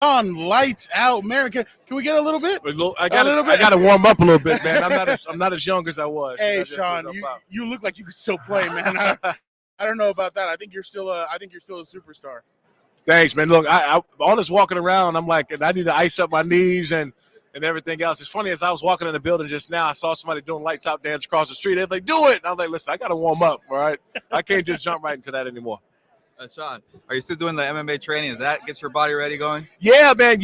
On Lights Out America. Can we get a little bit? I got to warm up a little bit, man. I'm not as young as I was. Hey, Shawne, you look like you could still play, man. I don't know about that. I think you're still a superstar. Thanks, man. Look, I all this walking around, I'm like, and I need to ice up my knees and everything else. It's funny, as I was walking in the building just now, I saw somebody doing lights out dance across the street. They're like, do it. And I was like, listen, I got to warm up, all right? I can't just jump right into that anymore. Shawne, are you still doing the MMA training? Does that get your body ready going? Yeah, man.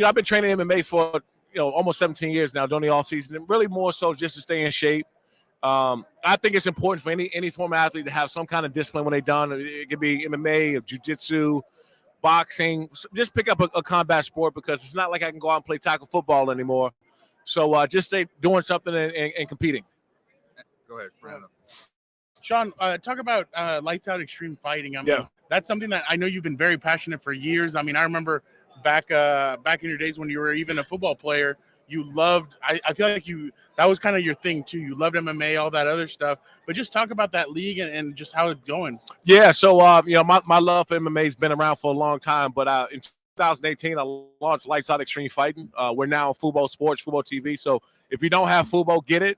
I've been training MMA for almost 17 years now, during the off season, and really more so just to stay in shape. I think it's important for any former athlete to have some kind of discipline when they're done. It could be MMA, or jiu-jitsu, boxing. Just pick up a combat sport, because it's not like I can go out and play tackle football anymore. So just stay doing something and competing. Go ahead, Fernando. Shawne, talk about Lights Out Xtreme Fighting. That's something that I know you've been very passionate for years. I mean, I remember back in your days when you were even a football player, you loved. I feel like that was kind of your thing too. You loved MMA, all that other stuff. But just talk about that league and just how it's going. Yeah, so my love for MMA has been around for a long time. But in 2018, I launched Lights Out Xtreme Fighting. We're now on Fubo Sports, Fubo TV. So if you don't have Fubo, get it.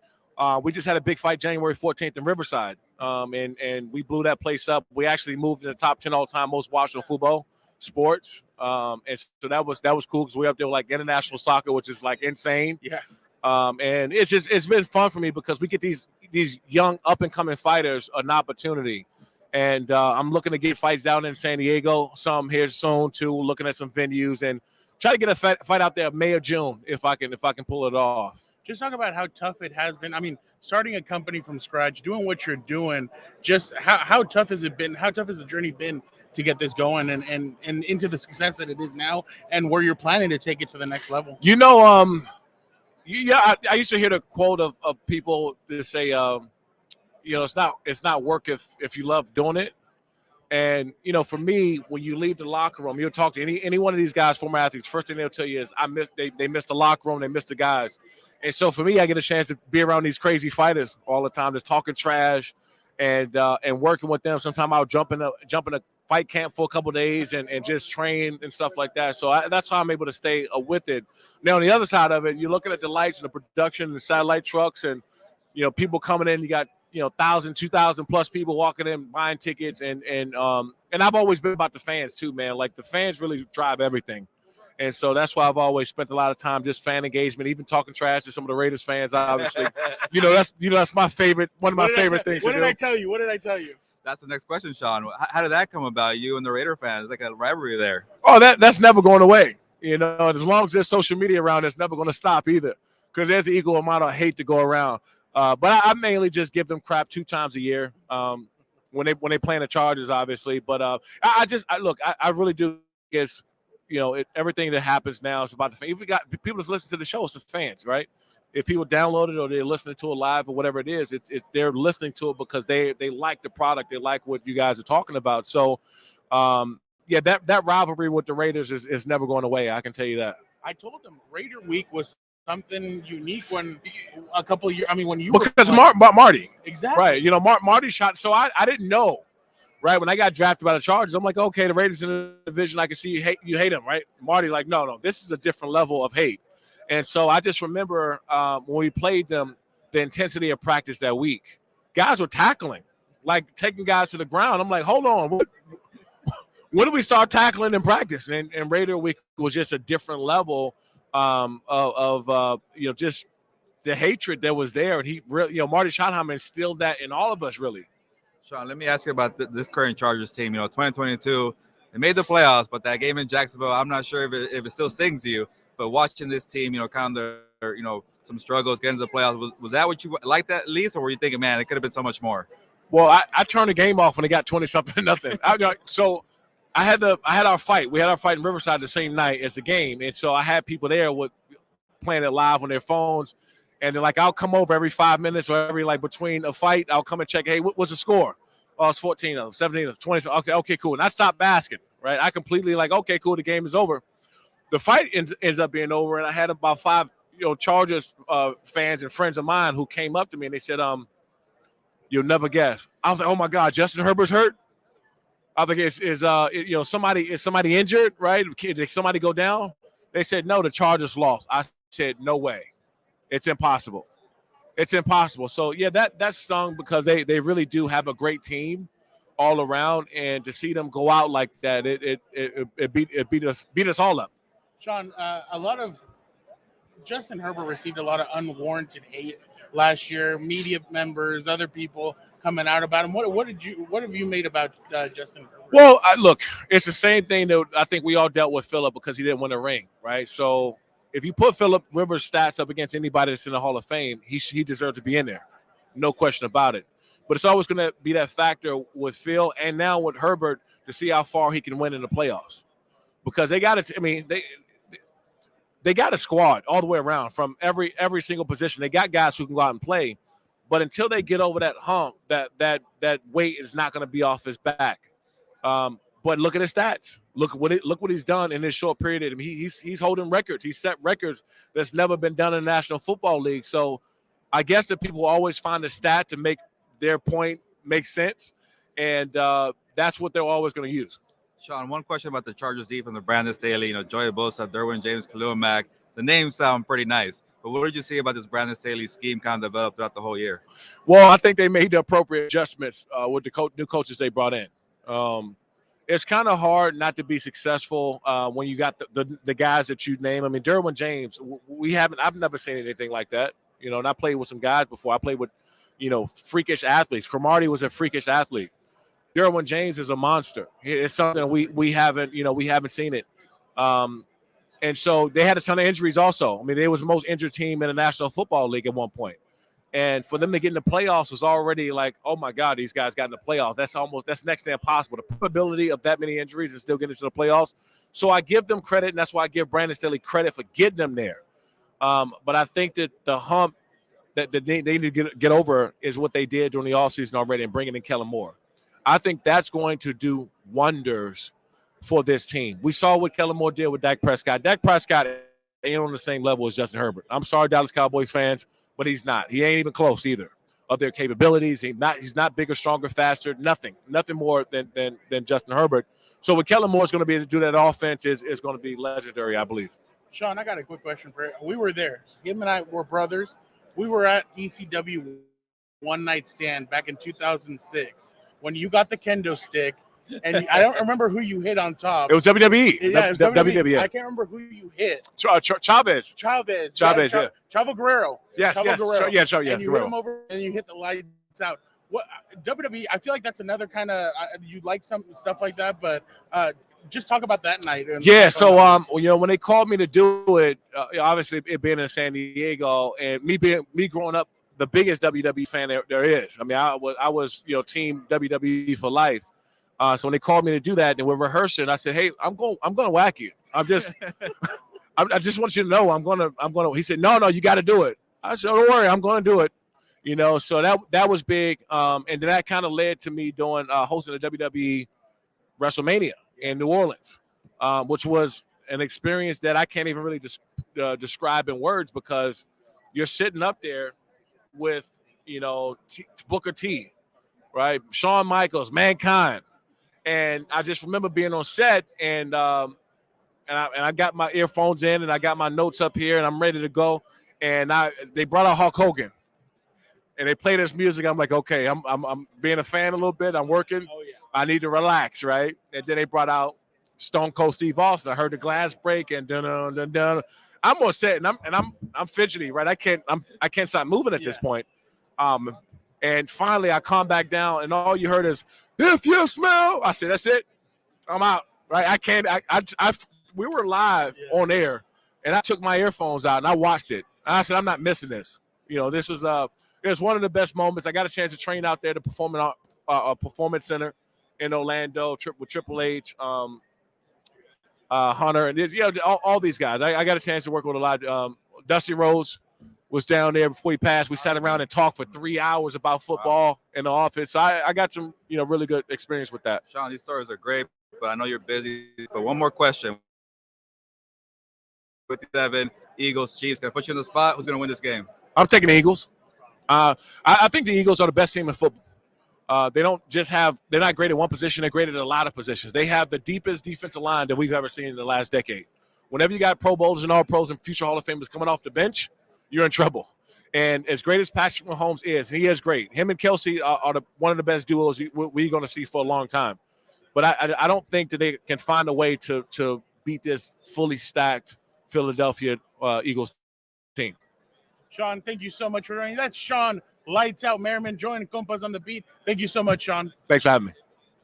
We just had a big fight January 14th in Riverside, and we blew that place up. We actually moved in the top 10 all-time most watched on Fubo Sports, and so that was cool, because we're up there with like international soccer, which is like insane. Yeah. And it's been fun for me, because we get these young up-and-coming fighters an opportunity. And I'm looking to get fights down in San Diego, some here soon too, looking at some venues, and try to get a fight out there May or June if I can pull it off. Just talk about how tough it has been. I mean, starting a company from scratch, doing what you're doing, just how tough has it been? How tough has the journey been to get this going and into the success that it is now, and where you're planning to take it to the next level? I used to hear the quote of people that say, it's not work if you love doing it. And, for me, when you leave the locker room, you'll talk to any one of these guys, former athletes, first thing they'll tell you is, they missed the locker room, they missed the guys. And so for me, I get a chance to be around these crazy fighters all the time, just talking trash and working with them. Sometimes I'll jump in a fight camp for a couple of days and just train and stuff like that. So that's how I'm able to stay with it. Now, on the other side of it, you're looking at the lights and the production and the satellite trucks and, people coming in. You got 1,000, 2,000 plus people walking in, buying tickets, and I've always been about the fans too, man. Like, the fans really drive everything, and so that's why I've always spent a lot of time just fan engagement, even talking trash to some of the Raiders fans. Obviously, that's my favorite, one of my favorite things. What did I tell you? What did I tell you? That's the next question, Shawne. How did that come about? You and the Raider fans, like a rivalry there. Oh, that's never going away. As long as there's social media around, it's never going to stop either, because there's an equal amount of hate to go around. But I mainly just give them crap 2 times a year when they play in the Chargers, obviously. But I really do guess, everything that happens now is about the fans. If we got people that listen to the show, it's the fans, right? If people download it or they're listening to it live or whatever it is, they're listening to it because they like the product. They like what you guys are talking about. So, that rivalry with the Raiders is never going away. I can tell you that. I told them Raider Week was something unique when a couple of years. I mean, when you because Marty, exactly, right? Marty shot. So I didn't know, right? When I got drafted by the Chargers, I'm like, okay, the Raiders in the division. I can see you hate them, right? Marty, like, no, this is a different level of hate. And so I just remember when we played them, the intensity of practice that week. Guys were tackling, like taking guys to the ground. I'm like, hold on, when do we start tackling in practice? And Raider Week was just a different level of just the hatred that was there. And he really, Marty Schottenheimer instilled that in all of us, really. Shawne, let me ask you about this current Chargers team. 2022, they made the playoffs, but that game in Jacksonville, I'm not sure if it still stings to you. But watching this team, kind of, some struggles getting to the playoffs, was that what you liked that at least, or were you thinking, man, it could have been so much more? Well, I turned the game off when they got 20-something nothing. So I had our fight. We had our fight in Riverside the same night as the game, and so I had people there playing it live on their phones, and then I'll come over every 5 minutes or every between a fight, I'll come and check. Hey, what's the score? Oh, it's 14 of them, 17 of them, 20. Okay, cool. And I stopped basking. Right, I completely okay, cool. The game is over. The fight ends up being over, and I had about 5, Chargers fans and friends of mine who came up to me and they said, "You'll never guess." I was like, "Oh my God, Justin Herbert's hurt." I think is somebody injured, right? Did somebody go down? They said no, the Chargers lost. I said no way, it's impossible. It's impossible. So yeah, that stung because they really do have a great team all around, and to see them go out like that, it beat us all up. Shawne, a lot of Justin Herbert received a lot of unwarranted hate last year. Media members, other people coming out about him. What have you made about Justin Herbert? Well, look, it's the same thing that I think we all dealt with Phillip because he didn't win a ring, right? So if you put Phillip Rivers' stats up against anybody that's in the Hall of Fame, he deserves to be in there, no question about it. But it's always going to be that factor with Phil and now with Herbert to see how far he can win in the playoffs, because they got it. I mean, they got a squad all the way around from every single position. They got guys who can go out and play, but until they get over that hump, that weight is not going to be off his back. But look at his stats. Look what he's done in this short period. I mean, he's holding records. He's set records that's never been done in the National Football League. So I guess that people always find a stat to make their point make sense, and that's what they're always going to use. Shawne, one question about the Chargers defense with Brandon Staley, Joey Bosa, Derwin James, Khalil Mack. The names sound pretty nice, but what did you see about this Brandon Staley scheme kind of developed throughout the whole year? Well, I think they made the appropriate adjustments with the new coaches they brought in. It's kind of hard not to be successful when you got the guys that you name. I mean, Derwin James, I've never seen anything like that. And I played with some guys before. I played with, freakish athletes. Cromartie was a freakish athlete. Derwin James is a monster. It's something we haven't seen it. And so they had a ton of injuries also. I mean, they was the most injured team in the National Football League at one point. And for them to get in the playoffs was already like, oh my God, these guys got in the playoffs. That's next to impossible. The probability of that many injuries and still getting into the playoffs. So I give them credit, and that's why I give Brandon Staley credit for getting them there. But I think that the hump that they need to get over is what they did during the offseason already and bringing in Kellen Moore. I think that's going to do wonders for this team. We saw what Kellen Moore did with Dak Prescott. Dak Prescott ain't on the same level as Justin Herbert. I'm sorry, Dallas Cowboys fans, but he's not. He ain't even close either of their capabilities. He's not bigger, stronger, faster, nothing more than Justin Herbert. So what Kellen Moore is going to be able to do that offense is going to be legendary, I believe. Shawne, I got a quick question for you. We were there. Him and I were brothers. We were at ECW One Night Stand back in 2006 when you got the kendo stick, and I don't remember who you hit on top. It was WWE. Yeah, it was WWE. Yeah. I can't remember who you hit. Chavez. Yeah. Chavo Guerrero. Yes. Guerrero. Yes. And you Guerrero. hit him over, and you hit the lights out. What WWE? I feel like that's another kind of you like some stuff like that, but just talk about that night. Yeah. So when they called me to do it, obviously it being in San Diego and me growing up the biggest WWE fan there is. I mean, I was team WWE for life. So when they called me to do that and we're rehearsing, I said, "Hey, I'm going to whack you. I'm just I just want you to know I'm going to." He said, "No, you got to do it." I said, "Don't worry, I'm going to do it." So that was big. And then that kind of led to me doing hosting a WWE WrestleMania in New Orleans, which was an experience that I can't even really describe in words, because you're sitting up there with, Booker T, right? Shawn Michaels, Mankind. And I just remember being on set and I got my earphones in and I got my notes up here and I'm ready to go. And they brought out Hulk Hogan and they play this music. I'm like, okay, I'm being a fan a little bit. I'm working. Oh, yeah. I need to relax, right? And then they brought out Stone Cold Steve Austin. I heard the glass break and dun. I'm on set and I'm fidgety, right? I can't stop moving at this point. And finally I calm back down and all you heard is, "If you smell," I said, "That's it. I'm out." Right? I can't. We were live on air, and I took my earphones out and I watched it. And I said, "I'm not missing this. This is it's one of the best moments." I got a chance to train out there to perform in a performance center in Orlando with Triple H, Hunter, and all these guys. I got a chance to work with a lot. Dusty Rhodes was down there before he passed. We sat around and talked for 3 hours about football in the office. So I got some, really good experience with that. Shawne, these stories are great, but I know you're busy. But one more question. 57, Eagles, Chiefs. Can I put you in the spot? Who's going to win this game? I'm taking the Eagles. I think the Eagles are the best team in football. They don't just have – they're not great at one position. They're great at a lot of positions. They have the deepest defensive line that we've ever seen in the last decade. Whenever you got Pro Bowlers and All-Pros and future Hall of Famers coming off the bench, you're in trouble. And as great as Patrick Mahomes is, and he is great, him and Kelsey are one of the best duos we're going to see for a long time. But I don't think that they can find a way to beat this fully stacked Philadelphia Eagles team. Shawne, thank you so much for joining. That's Shawne Lights Out Merriman joining COMPAS on the beat. Thank you so much, Shawne. Thanks for having me.